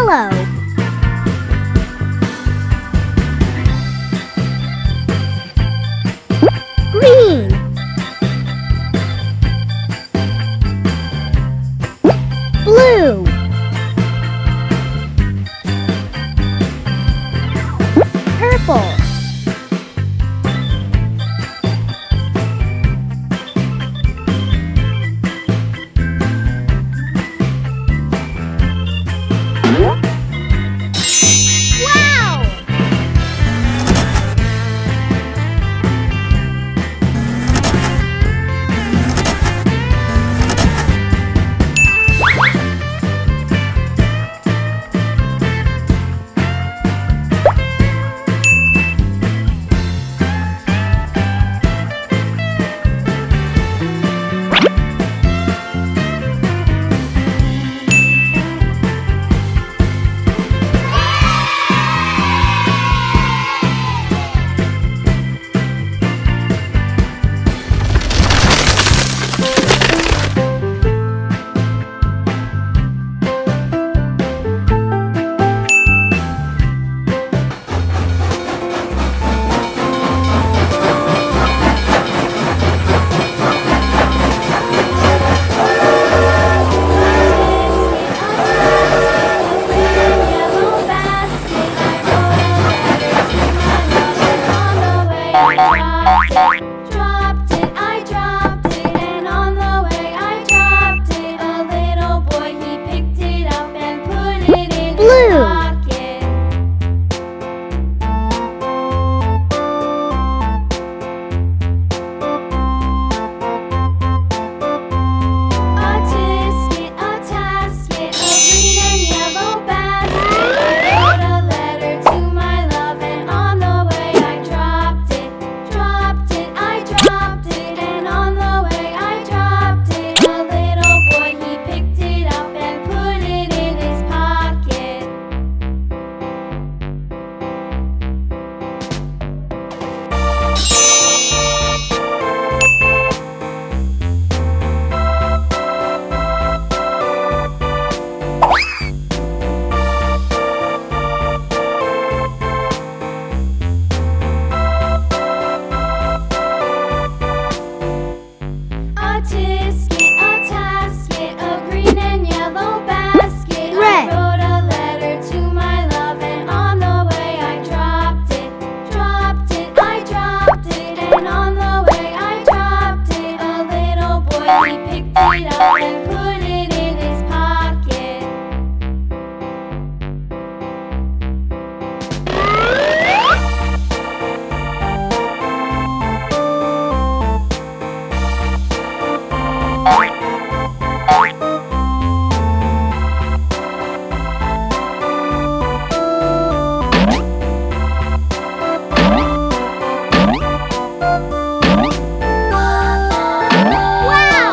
Yellow. Green. Blue. Purple. Wow! Dropped it, I dropped it, and on the way I dropped it. A little boy, he picked it up and put it in his pocket. A tisket, a tasket, a green and yellow basket. I wrote a letter to my love, and on the way I dropped it. Dropped it, I dropped it, and on the way I dropped it. A little boy, he picked it up and put it in his pocket. A tisket, a tasket, a green and yellow basket. Red. I wrote a letter to my love, and on the way I dropped it. Dropped it, I dropped it, and on the way I dropped it. A little boy, he picked it up and put it in his pocket. Wow!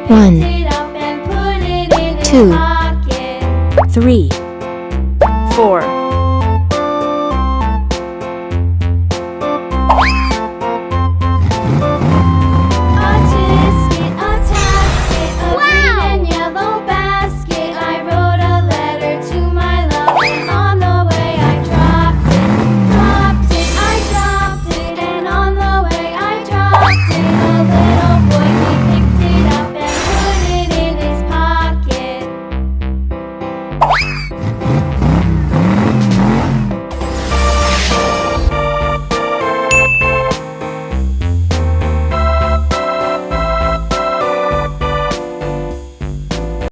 picked it up and put it in his 2, pocket. 3,